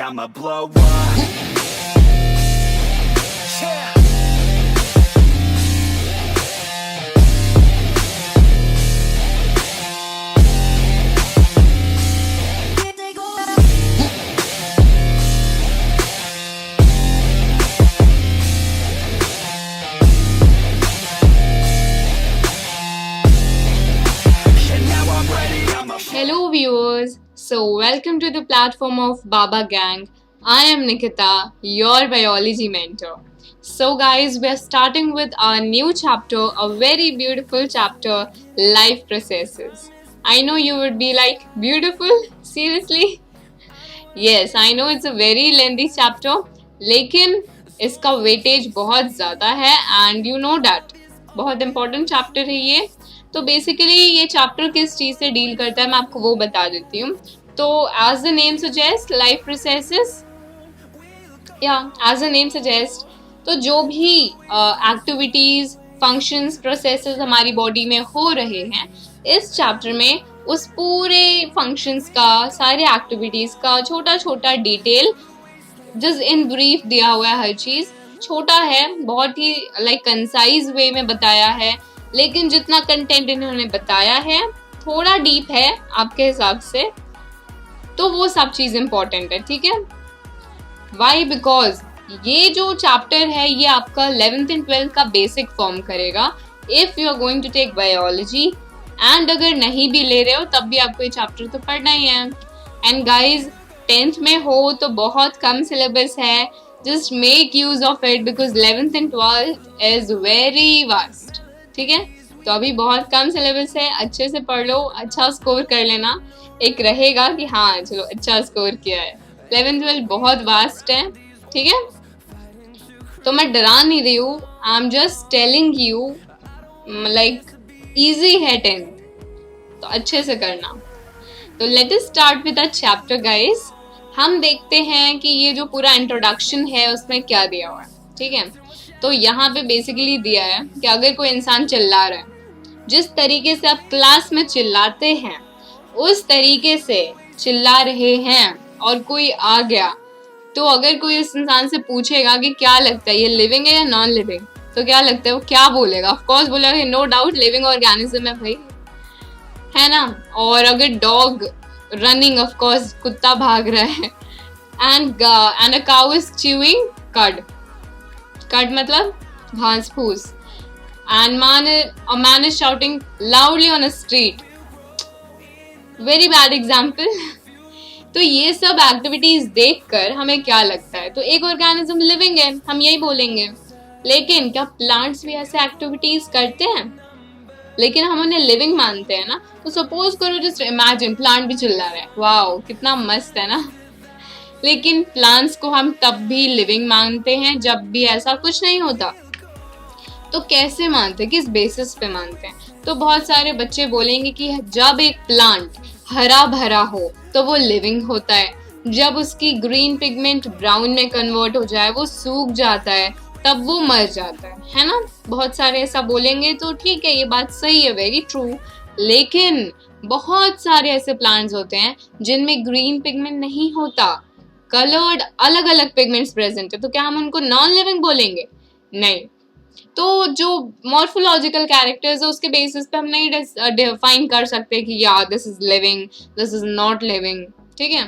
I'ma blow up. Yeah. Hello viewers, so welcome to the platform of Baba Gang. I am Nikita, your biology mentor. So guys, we are starting with our new chapter, a very beautiful chapter, life processes. I know you would be like, beautiful? Seriously? Yes, I know it's a very lengthy chapter, लेकिन इसका weightage बहुत ज़्यादा है and you know that बहुत important chapter है ये. तो basically ये चैप्टर किस चीज़ से डील करता है मैं आपको वो बता देती हूँ. तो as the name suggest life processes या एज द नेम सजेस्ट तो जो भी एक्टिविटीज फंक्शंस प्रोसेसेस हमारी बॉडी में हो रहे हैं इस चैप्टर में उस पूरे फंक्शंस का सारे एक्टिविटीज का छोटा छोटा डिटेल जस्ट इन ब्रीफ दिया हुआ है. हर चीज़ छोटा है, बहुत ही लाइक कंसाइज वे में बताया है, लेकिन जितना कंटेंट इन्होंने बताया है थोड़ा डीप है आपके हिसाब से, तो वो सब चीज़ इम्पोर्टेंट है. ठीक है, वाई? बिकॉज ये जो चैप्टर है ये आपका 11th एंड 12th का बेसिक फॉर्म करेगा if you are going to take biology. And अगर नहीं भी ले रहे हो तब भी आपको ये चैप्टर तो पढ़ना ही है. एंड गाइज 10th में हो तो बहुत कम सिलेबस है, just make use of it because 11th and 12th is very vast. ठीक है, तो अभी बहुत कम सिलेबस है, अच्छे से पढ़ लो, अच्छा स्कोर कर लेना, एक रहेगा कि हाँ चलो अच्छा स्कोर किया है. 11th 12th बहुत वास्ट है. ठीक है, तो मैं डरा नहीं रही हूँ, I am just telling you like easy है 10th, तो अच्छे से करना. तो let us start with a chapter guys. हम देखते हैं कि ये जो पूरा इंट्रोडक्शन है उसमें क्या दिया हुआ है. ठीक है, तो यहाँ पे बेसिकली दिया है कि अगर कोई इंसान चिल्ला रहा है, जिस तरीके से आप क्लास में चिल्लाते हैं उस तरीके से चिल्ला रहे हैं और कोई आ गया, तो अगर कोई इस इंसान से पूछेगा कि क्या लगता है ये लिविंग है या नॉन लिविंग, तो क्या लगता है वो क्या बोलेगा? ऑफ कोर्स बोलेगा नो डाउट लिविंग ऑर्गेनिज्म है भाई, है ना. और अगर डॉग रनिंग, ऑफ कोर्स कुत्ता भाग रहा है. And a cow is chewing कड, कड मतलब घास फूस. And a man is shouting loudly on a street. Very bad example. तो ये सब एक्टिविटीज देखकर हमें क्या लगता है? तो एक ऑर्गेनिज्म लिविंग है, हम यही बोलेंगे. लेकिन क्या प्लांट्स भी ऐसे एक्टिविटीज करते हैं? लेकिन हम उन्हें लिविंग मानते हैं ना. तो सपोज करो, जस्ट इमेजिन प्लांट भी चिल्ला रहा है, वाओ कितना मस्त है ना. लेकिन प्लांट्स को हम तब भी लिविंग मानते हैं जब भी ऐसा कुछ नहीं होता. तो कैसे मानते हैं, किस बेसिस पे मानते हैं? तो बहुत सारे बच्चे बोलेंगे कि जब एक प्लांट हरा भरा हो तो वो लिविंग होता है, जब उसकी ग्रीन पिगमेंट ब्राउन में कन्वर्ट हो जाए, वो सूख जाता है, तब वो मर जाता है ना. बहुत सारे ऐसा बोलेंगे, तो ठीक है, ये बात सही है, वेरी ट्रू. लेकिन बहुत सारे ऐसे प्लांट्स होते हैं जिनमें ग्रीन पिगमेंट नहीं होता, कलर्ड अलग अलग पिगमेंट्स प्रेजेंट है, तो क्या हम उनको नॉन लिविंग बोलेंगे? नहीं. तो जो मॉर्फोलॉजिकल कैरेक्टर्स है उसके बेसिस पे हम नहीं डिफाइन कर सकते कि या this is living, this is not living. ठीक है,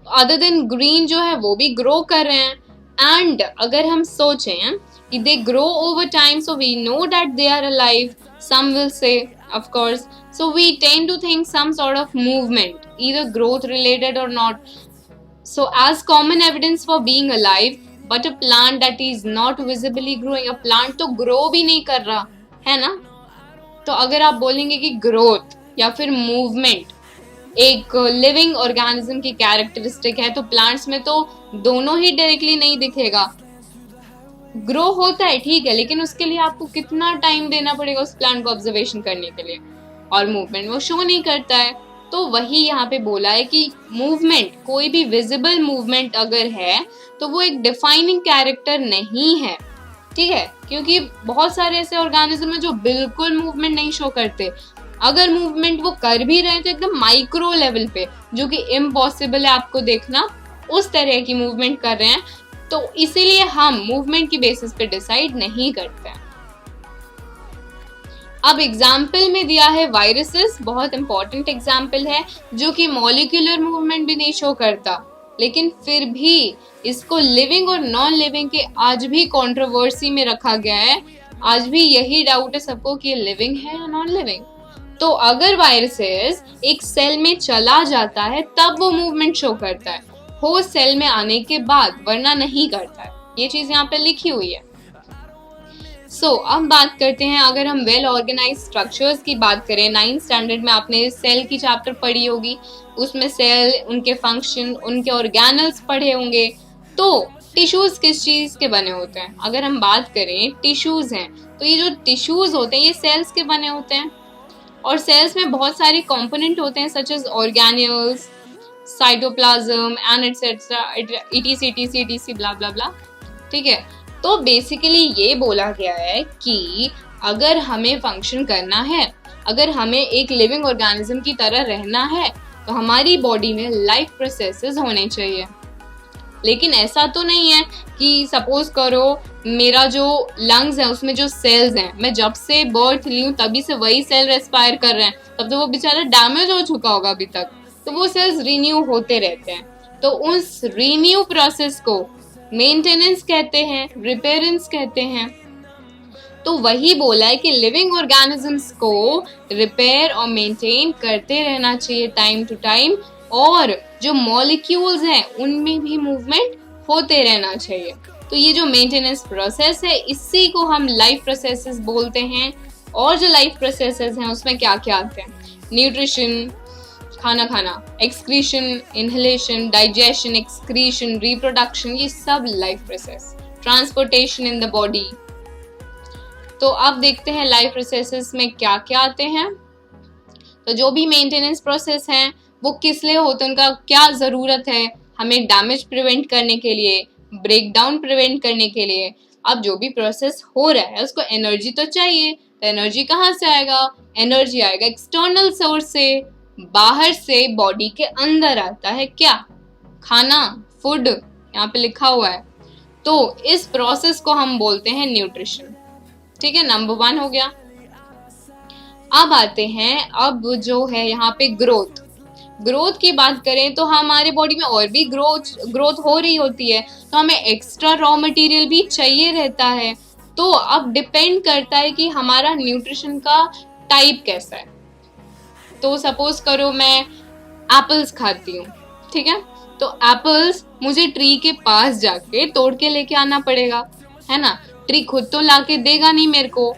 अदर देन ग्रीन जो है वो भी ग्रो कर रहे हैं. एंड अगर हम सोचें कि they grow over time, so we know that they are alive. Some will say of course, so we tend to think some sort of movement, either growth related or not. So as common evidence for being alive, but a plant that is not visibly growing, a plant तो grow भी नहीं कर रहा है ना. तो अगर आप बोलेंगे कि growth या फिर movement एक लिविंग ऑर्गेनिज्म की कैरेक्टरिस्टिक है, तो प्लांट्स में तो दोनों ही डायरेक्टली नहीं दिखेगा. ग्रो होता है ठीक है, लेकिन उसके लिए आपको कितना टाइम देना पड़ेगा उस प्लांट को ऑब्जर्वेशन करने के लिए, और मूवमेंट वो शो नहीं करता है. तो वही यहाँ पे बोला है कि मूवमेंट, कोई भी विजिबल मूवमेंट अगर है तो वो एक डिफाइनिंग कैरेक्टर नहीं है. ठीक है, क्योंकि बहुत सारे ऐसे ऑर्गेनिज्म हैं जो बिल्कुल मूवमेंट नहीं शो करते. अगर मूवमेंट वो कर भी रहे हैं तो एकदम माइक्रो लेवल पे, जो कि इम्पॉसिबल है आपको देखना उस तरह की मूवमेंट कर रहे हैं, तो इसीलिए हम मूवमेंट की बेसिस पे डिसाइड नहीं करते हैं। अब एग्जाम्पल में दिया है वायरसेस, बहुत इंपॉर्टेंट एग्जाम्पल है, जो कि मॉलिक्यूलर मूवमेंट भी नहीं शो करता, लेकिन फिर भी इसको लिविंग और नॉन लिविंग के आज भी कंट्रोवर्सी में रखा गया है। आज भी यही डाउट है सबको कि लिविंग है या नॉन लिविंग। तो अगर वायरसेस एक सेल में चला जाता है तब वो मूवमेंट शो करता है, होस्ट सेल में आने के बाद, वरना नहीं करता है। ये चीज यहाँ पे लिखी हुई है। अब बात करते हैं, अगर हम वेल ऑर्गेनाइज स्ट्रक्चर्स की बात करें, 9th स्टैंडर्ड में आपने सेल की चैप्टर पढ़ी होगी, उसमें सेल, उनके फंक्शन, उनके ऑर्गेनल्स पढ़े होंगे। तो टिश्यूज किस चीज के बने होते हैं? अगर हम बात करें टिश्यूज हैं, तो ये जो टिश्यूज होते हैं ये सेल्स के बने होते हैं, और सेल्स में बहुत सारे कंपोनेंट होते हैं, such as organelles, cytoplasm and etcetera, etc blah blah blah. ठीक है, तो बेसिकली ये बोला गया है कि अगर हमें फंक्शन करना है, अगर हमें एक लिविंग ऑर्गेनिज्म की तरह रहना है, तो हमारी बॉडी में लाइफ प्रोसेसेस होने चाहिए। लेकिन ऐसा तो नहीं है कि सपोज करो मेरा जो लंग्स है उसमें जो सेल्स हैं, मैं जब से बर्थ ली हूँ तभी से वही सेल रेस्पायर कर रहे हैं, तब तो वो बेचारा डैमेज हो चुका होगा अभी तक, तो वो सेल्स रिन्यू होते रहते हैं। तो उस रिन्यू प्रोसेस को मेंटेनेंस कहते हैं, रिपेयरेंस कहते हैं। तो वही बोला है कि लिविंग ऑर्गेनिजम्स को रिपेयर और मेंटेन करते रहना चाहिए टाइम टू टाइम, और जो मॉलिक्यूल्स हैं उनमें भी मूवमेंट होते रहना चाहिए। तो ये जो मेंटेनेंस प्रोसेस है, इसी को हम लाइफ प्रोसेसेस बोलते हैं। और जो लाइफ प्रोसेसेस हैं उसमें क्या क्या आते हैं? न्यूट्रिशन, खाना खाना, excretion, inhalation, digestion, excretion, reproduction, ये सब life process, transportation in the body. तो अब देखते हैं लाइफ प्रोसेसेस में क्या क्या आते हैं। तो जो भी मेंटेनेंस प्रोसेस हैं वो किस लिए होते हैं, उनका क्या जरूरत है हमें डैमेज प्रिवेंट करने के लिए, ब्रेक डाउन प्रिवेंट करने के लिए। अब जो भी प्रोसेस हो रहा है उसको एनर्जी तो चाहिए, तो एनर्जी कहाँ से आएगा? एनर्जी आएगा एक्सटर्नल सोर्स से, बाहर से बॉडी के अंदर आता है क्या? खाना, फूड, यहाँ पे लिखा हुआ है। तो इस प्रोसेस को हम बोलते हैं न्यूट्रिशन। ठीक है, नंबर 1 हो गया। अब आते हैं, अब जो है यहाँ पे ग्रोथ की बात करें तो हमारे बॉडी में और भी ग्रोथ हो रही होती है, तो हमें एक्स्ट्रा रॉ मटेरियल भी चाहिए रहता है। तो अब डिपेंड करता है कि हमारा न्यूट्रिशन का टाइप कैसा है। तो सपोज करो मैं एप्पल्स खाती हूँ, ठीक है, तो एप्पल्स मुझे ट्री के पास जाके तोड़ के लेके आना पड़ेगा, है ना। ट्री खुद तो लाके देगा नहीं मेरे को,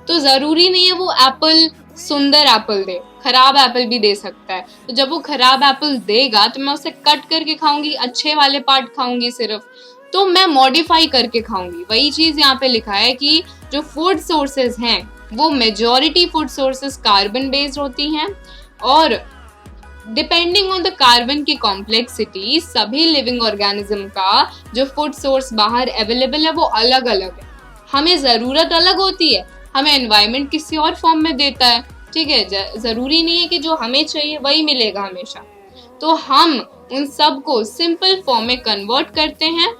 तो जरूरी नहीं है वो एप्पल सुंदर एप्पल दे, खराब एप्पल भी दे सकता है। तो जब वो खराब एप्पल देगा तो मैं उसे कट करके खाऊंगी, अच्छे वाले पार्ट खाऊंगी सिर्फ, तो मैं मॉडिफाई करके खाऊंगी। वही चीज यहाँ पे लिखा है कि जो फूड सोर्सेज हैं वो majority food sources carbon based होती हैं, और डिपेंडिंग ऑन द कार्बन की कॉम्प्लेक्सिटी सभी लिविंग ऑर्गेनिज्म का जो फूड सोर्स बाहर अवेलेबल है वो अलग अलग है। हमें जरूरत अलग होती है, हमें एनवायरनमेंट किसी और फॉर्म में देता है, ठीक है। जरूरी नहीं है कि जो हमें चाहिए वही मिलेगा हमेशा। तो हम उन सब को सिंपल फॉर्म में कन्वर्ट करते हैं,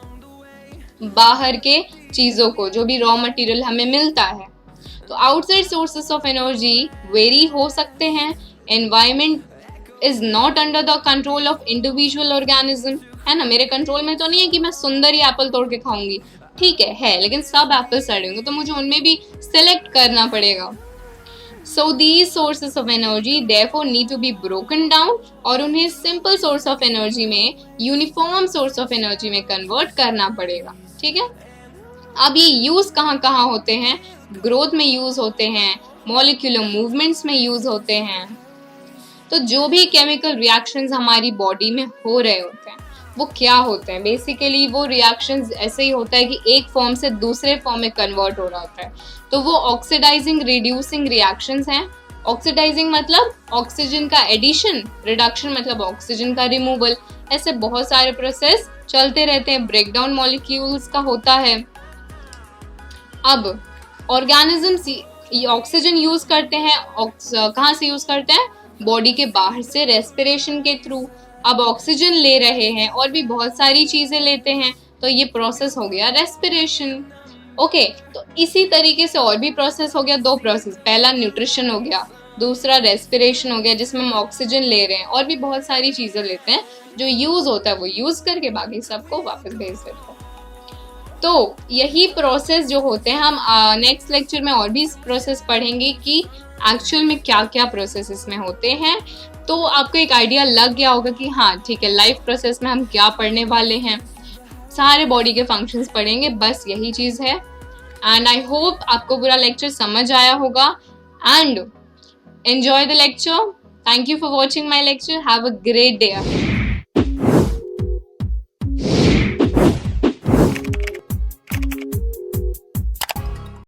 बाहर के चीजों को, जो भी रॉ मटेरियल हमें मिलता है। तो outside sources of energy very हो सकते हैं। Environment is not under the control of individual organism, है ना। मेरे कंट्रोल में तो नहीं है कि मैं सुंदर ही एप्पल तोड़ के खाऊंगी, ठीक है, लेकिन सब एप्पल सड़े होंगे तो मुझे उनमें भी सिलेक्ट करना पड़ेगा। So these sources of energy therefore need to be broken down, और उन्हें सिंपल सोर्स ऑफ एनर्जी में, यूनिफॉर्म सोर्स ऑफ एनर्जी में कन्वर्ट करना पड़ेगा, ठीक है। अब ये यूज कहाँ कहाँ होते हैं? ग्रोथ में यूज होते हैं, मॉलिक्यूलर मूवमेंट्स में यूज होते हैं। तो जो भी केमिकल रिएक्शंस हमारी बॉडी में हो रहे होते हैं वो क्या होते हैं? बेसिकली वो रिएक्शंस ऐसे ही होता है कि एक फॉर्म से दूसरे फॉर्म में कन्वर्ट हो रहा होता है। तो वो ऑक्सीडाइजिंग रिड्यूसिंग रिएक्शंस हैं। ऑक्सीडाइजिंग मतलब ऑक्सीजन का एडिशन, रिडक्शन मतलब ऑक्सीजन का रिमूवल। ऐसे बहुत सारे प्रोसेस चलते रहते हैं, ब्रेकडाउन मॉलिक्यूल्स का होता है। अब ऑर्गेनिजम्स ऑक्सीजन यूज करते हैं, कहाँ से यूज करते हैं? बॉडी के बाहर से, रेस्पिरेशन के थ्रू। अब ऑक्सीजन ले रहे हैं और भी बहुत सारी चीजें लेते हैं, तो ये प्रोसेस हो गया रेस्पिरेशन। ओके, तो इसी तरीके से और भी प्रोसेस हो गया, 2 प्रोसेस, पहला न्यूट्रिशन हो गया, दूसरा रेस्पिरेशन हो गया जिसमें हम ऑक्सीजन ले रहे हैं और भी बहुत सारी चीजें लेते हैं, जो यूज होता है वो यूज करके बाकी सबको वापस भेज देते हैं। तो यही प्रोसेस जो होते हैं, हम नेक्स्ट लेक्चर में और भी इस प्रोसेस पढ़ेंगे कि एक्चुअल में क्या क्या प्रोसेस इसमें होते हैं। तो आपको एक आइडिया लग गया होगा कि हाँ ठीक है, लाइफ प्रोसेस में हम क्या पढ़ने वाले हैं, सारे बॉडी के फंक्शंस पढ़ेंगे, बस यही चीज़ है। एंड आई होप आपको पूरा लेक्चर समझ आया होगा and enjoy the lecture. Thank you for watching my lecture. Have a great day.